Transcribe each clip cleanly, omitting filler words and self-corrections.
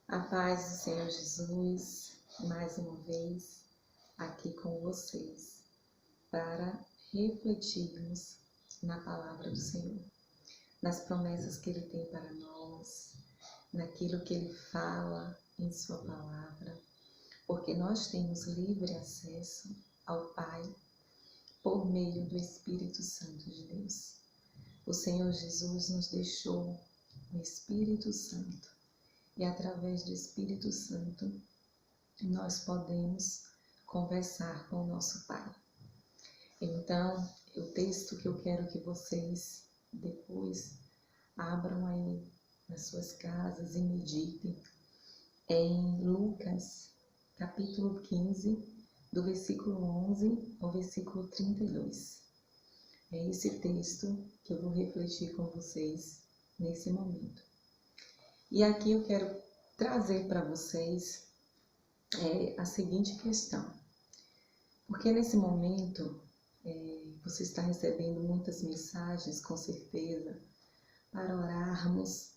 A paz do Senhor Jesus, mais uma vez aqui com vocês, para refletirmos na palavra do Senhor, nas promessas que Ele tem para nós, naquilo que Ele fala em Sua palavra, porque nós temos livre acesso ao Pai por meio do Espírito Santo de Deus. O Senhor Jesus nos deixou o Espírito Santo. E através do Espírito Santo, nós podemos conversar com o nosso Pai. Então, o texto que eu quero que vocês depois abram aí nas suas casas e meditem é em Lucas, capítulo 15, do versículo 11 ao versículo 32. É esse texto que eu vou refletir com vocês nesse momento. E aqui eu quero trazer para vocês a seguinte questão. Porque nesse momento você está recebendo muitas mensagens, com certeza, para orarmos,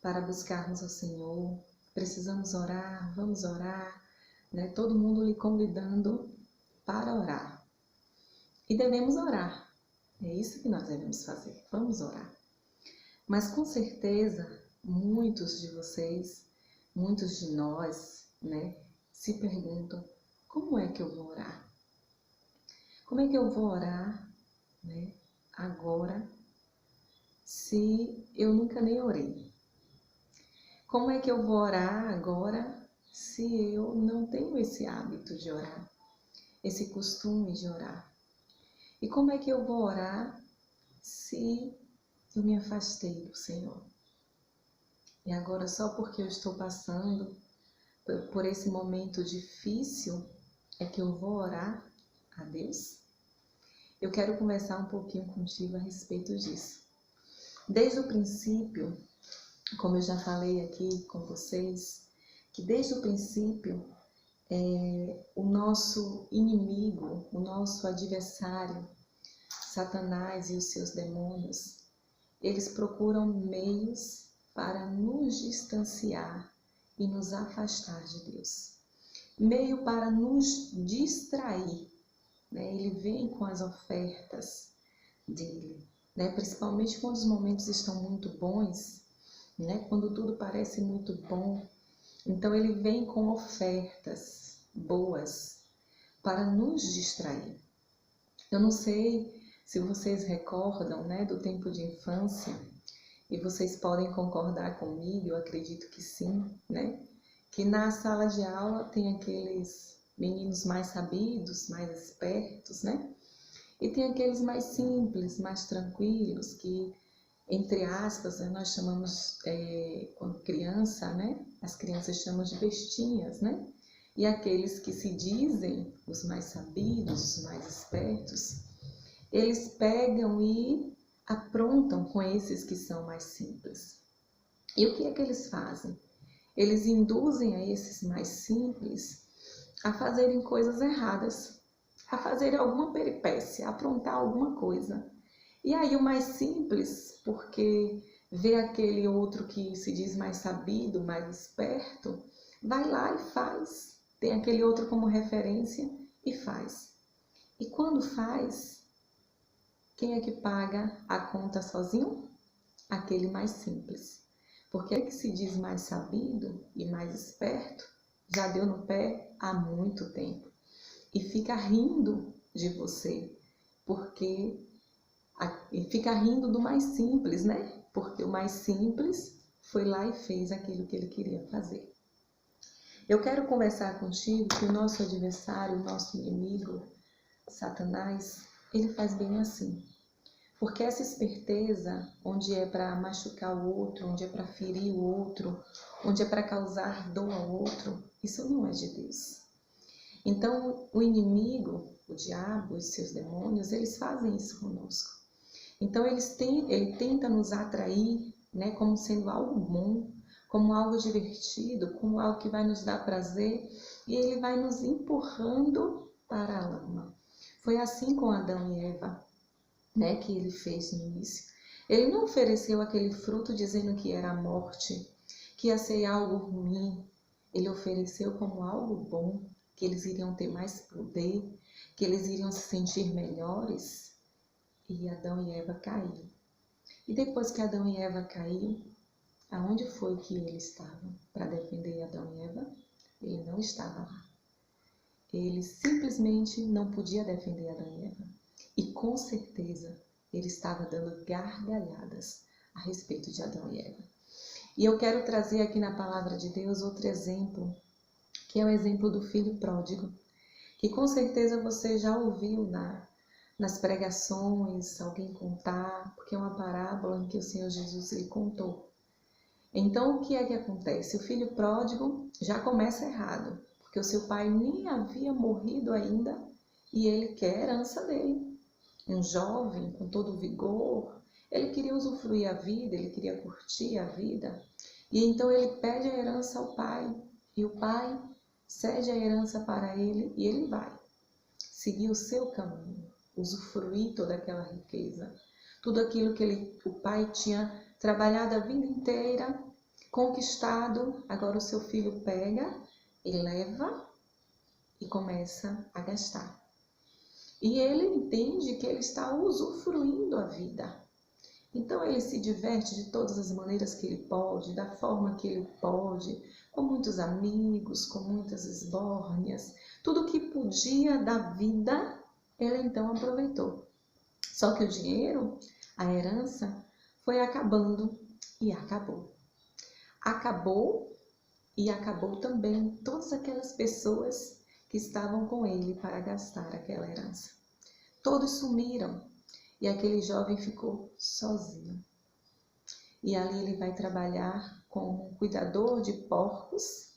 para buscarmos ao Senhor. Precisamos orar, vamos orar, né? Todo mundo lhe convidando para orar. E devemos orar. É isso que nós devemos fazer. Vamos orar. Mas com certeza, muitos de vocês, muitos de nós, né, se perguntam: como é que eu vou orar? Como é que eu vou orar, né, agora, se eu nunca nem orei? Como é que eu vou orar agora, se eu não tenho esse hábito de orar, esse costume de orar? E como é que eu vou orar se eu me afastei do Senhor? E agora, só porque eu estou passando por esse momento difícil, é que eu vou orar a Deus? Eu quero conversar um pouquinho contigo a respeito disso. Desde o princípio, como eu já falei aqui com vocês, que desde o princípio, o nosso inimigo, o nosso adversário, Satanás e os seus demônios, eles procuram meios para nos distanciar e nos afastar de Deus. Meio para nos distrair, né? Ele vem com as ofertas dele, né? Principalmente quando os momentos estão muito bons, né? Quando tudo parece muito bom. Então ele vem com ofertas boas para nos distrair. Eu não sei se vocês recordam, né, do tempo de infância, e vocês podem concordar comigo, eu acredito que sim, né? Que na sala de aula tem aqueles meninos mais sabidos, mais espertos, né? E tem aqueles mais simples, mais tranquilos, que, entre aspas, nós chamamos, quando criança, né? As crianças chamam de bestinhas, né? E aqueles que se dizem os mais sabidos, os mais espertos, eles pegam e aprontam com esses que são mais simples. E o que é que eles fazem? Eles induzem a esses mais simples a fazerem coisas erradas, a fazerem alguma peripécia, a aprontar alguma coisa. E aí o mais simples, porque vê aquele outro que se diz mais sabido, mais esperto, vai lá e faz. Tem aquele outro como referência e faz. E quando faz, quem é que paga a conta sozinho? Aquele mais simples. Porque aquele que se diz mais sabido e mais esperto já deu no pé há muito tempo. E fica rindo de você, e fica rindo do mais simples, né? Porque o mais simples foi lá e fez aquilo que ele queria fazer. Eu quero conversar contigo que o nosso adversário, o nosso inimigo, Satanás, ele faz bem assim. Porque essa esperteza, onde é para machucar o outro, onde é para ferir o outro, onde é para causar dor ao outro, isso não é de Deus. Então, o inimigo, o diabo e seus demônios, eles fazem isso conosco. Então, ele tenta nos atrair, né, como sendo algo bom, como algo divertido, como algo que vai nos dar prazer, e ele vai nos empurrando para a lama. Foi assim com Adão e Eva, né, que ele fez no início. Ele não ofereceu aquele fruto dizendo que era a morte, que ia ser algo ruim, ele ofereceu como algo bom, que eles iriam ter mais poder, que eles iriam se sentir melhores. E Adão e Eva caíram. E depois que Adão e Eva caíram, aonde foi que ele estava para defender Adão e Eva? Ele não estava lá. Ele simplesmente não podia defender Adão e Eva. E com certeza ele estava dando gargalhadas a respeito de Adão e Eva. E eu quero trazer aqui na palavra de Deus outro exemplo, que é o exemplo do filho pródigo, que com certeza você já ouviu nas pregações, alguém contar, porque é uma parábola em que o Senhor Jesus ele contou. Então, o que é que acontece? O filho pródigo já começa errado, porque o seu pai nem havia morrido ainda e ele quer a herança dele. Um jovem com todo o vigor, ele queria usufruir a vida, ele queria curtir a vida. E então ele pede a herança ao pai, e o pai cede a herança para ele e ele vai seguir o seu caminho, usufruir toda aquela riqueza, tudo aquilo que o pai tinha trabalhado a vida inteira, conquistado. Agora o seu filho pega e leva e começa a gastar. E ele entende que ele está usufruindo a vida. Então ele se diverte de todas as maneiras que ele pode, da forma que ele pode, com muitos amigos, com muitas esbórnias. Tudo que podia da vida, ele então aproveitou. Só que o dinheiro, a herança, foi acabando e acabou. Acabou e acabou também todas aquelas pessoas que estavam com ele para gastar aquela herança. Todos sumiram e aquele jovem ficou sozinho. E ali ele vai trabalhar como cuidador de porcos,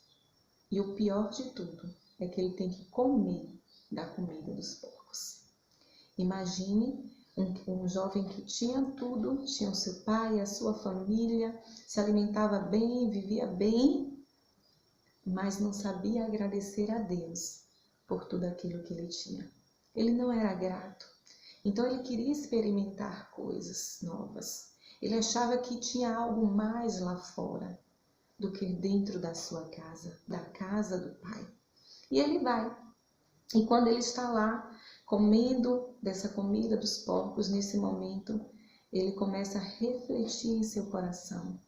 e o pior de tudo é que ele tem que comer da comida dos porcos. Imagine um jovem que tinha tudo, tinha o seu pai, a sua família, se alimentava bem, vivia bem, mas não sabia agradecer a Deus por tudo aquilo que ele tinha. Ele não era grato. Então ele queria experimentar coisas novas. Ele achava que tinha algo mais lá fora do que dentro da sua casa, da casa do pai. E ele vai. E quando ele está lá, comendo dessa comida dos porcos, nesse momento, ele começa a refletir em seu coração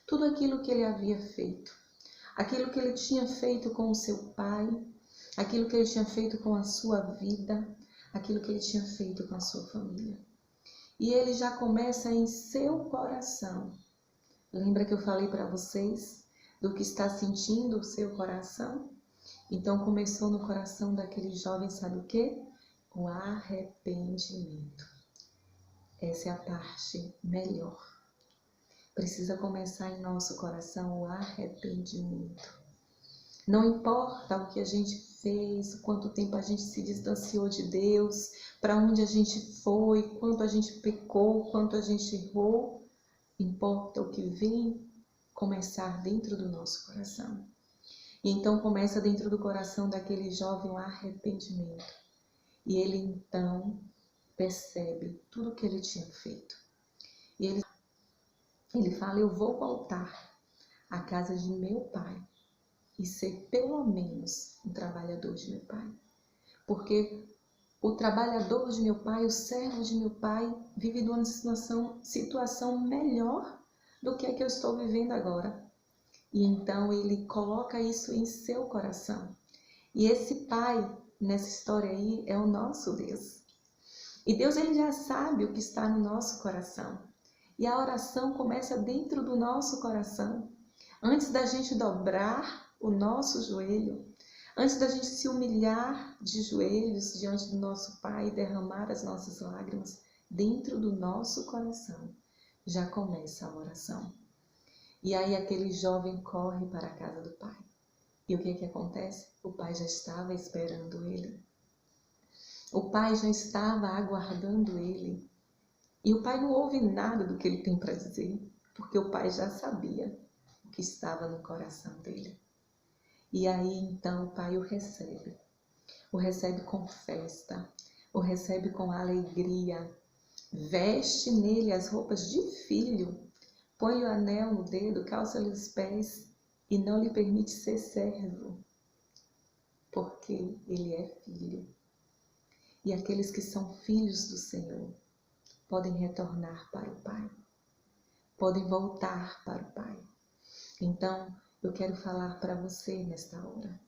tudo aquilo que ele havia feito, aquilo que ele tinha feito com o seu pai, aquilo que ele tinha feito com a sua vida, aquilo que ele tinha feito com a sua família. E ele já começa em seu coração. Lembra que eu falei para vocês do que está sentindo o seu coração? Então começou no coração daquele jovem, sabe o quê? O arrependimento. Essa é a parte melhor. Precisa começar em nosso coração o arrependimento. Não importa o que a gente fez, quanto tempo a gente se distanciou de Deus, para onde a gente foi, quanto a gente pecou, quanto a gente errou. Importa o que vem começar dentro do nosso coração. E então começa dentro do coração daquele jovem o arrependimento. E ele então percebe tudo o que ele tinha feito. E ele fala, eu vou voltar à casa de meu pai e ser pelo menos um trabalhador de meu pai. Porque o trabalhador de meu pai, o servo de meu pai, vive numa situação melhor do que a que eu estou vivendo agora. E então ele coloca isso em seu coração. E esse pai, nessa história aí, é o nosso Deus. E Deus ele já sabe o que está no nosso coração. E a oração começa dentro do nosso coração. Antes da gente dobrar o nosso joelho, antes da gente se humilhar de joelhos diante do nosso Pai e derramar as nossas lágrimas, dentro do nosso coração já começa a oração. E aí aquele jovem corre para a casa do pai. E o que acontece? O pai já estava esperando ele. O pai já estava aguardando ele. E o pai não ouve nada do que ele tem para dizer, porque o pai já sabia o que estava no coração dele. E aí então o pai o recebe com festa, o recebe com alegria, veste nele as roupas de filho, põe o anel no dedo, calça-lhe os pés e não lhe permite ser servo, porque ele é filho. E aqueles que são filhos do Senhor podem retornar para o Pai, podem voltar para o Pai. Então, eu quero falar para você nesta hora,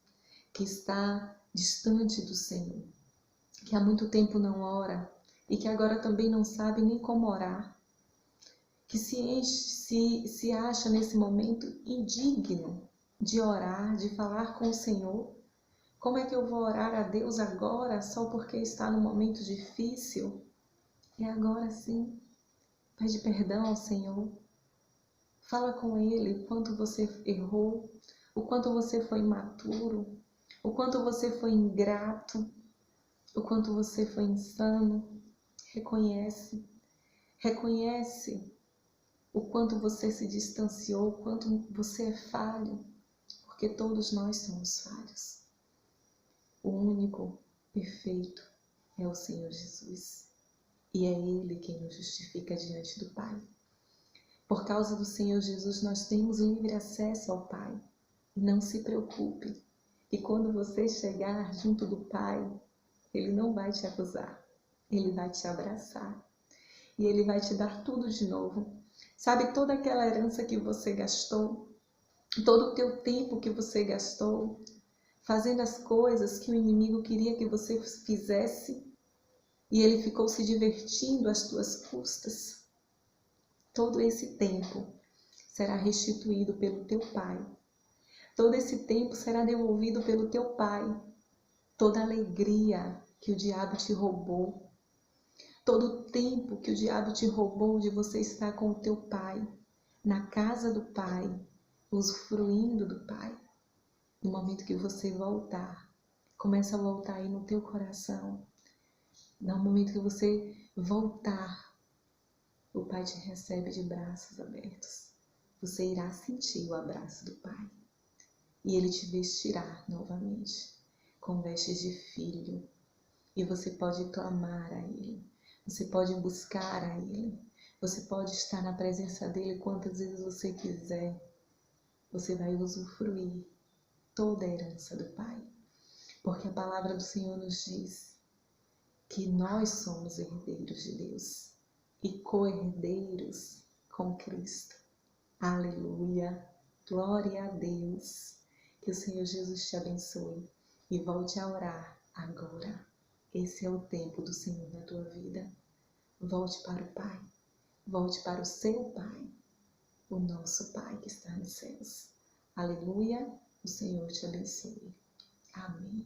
que está distante do Senhor, que há muito tempo não ora e que agora também não sabe nem como orar, que se acha nesse momento indigno de orar, de falar com o Senhor. Como é que eu vou orar a Deus agora só porque está num momento difícil? É agora sim. Pede perdão ao Senhor. Fala com Ele o quanto você errou, o quanto você foi imaturo, o quanto você foi ingrato, o quanto você foi insano. Reconhece. Reconhece o quanto você se distanciou, o quanto você é falho, porque todos nós somos falhos. O único perfeito é o Senhor Jesus, e é Ele quem nos justifica diante do Pai. Por causa do Senhor Jesus, nós temos livre acesso ao Pai. E não se preocupe, que quando você chegar junto do Pai, Ele não vai te acusar, Ele vai te abraçar, e Ele vai te dar tudo de novo. Sabe, toda aquela herança que você gastou, todo o teu tempo que você gastou, fazendo as coisas que o inimigo queria que você fizesse, e ele ficou se divertindo às tuas custas. Todo esse tempo será restituído pelo teu Pai. Todo esse tempo será devolvido pelo teu Pai. Toda a alegria que o diabo te roubou, todo o tempo que o diabo te roubou de você estar com o teu Pai, na casa do Pai, usufruindo do Pai. No momento que você voltar, começa a voltar aí no teu coração. No momento que você voltar, o Pai te recebe de braços abertos. Você irá sentir o abraço do Pai. E Ele te vestirá novamente com vestes de filho. E você pode clamar a Ele. Você pode buscar a Ele. Você pode estar na presença dEle quantas vezes você quiser. Você vai usufruir toda a herança do Pai. Porque a palavra do Senhor nos diz que nós somos herdeiros de Deus e co-herdeiros com Cristo. Aleluia! Glória a Deus! Que o Senhor Jesus te abençoe e volte a orar agora. Esse é o tempo do Senhor na tua vida. Volte para o Pai. Volte para o seu Pai, o nosso Pai que está nos céus. Aleluia! O Senhor te abençoe. Amém.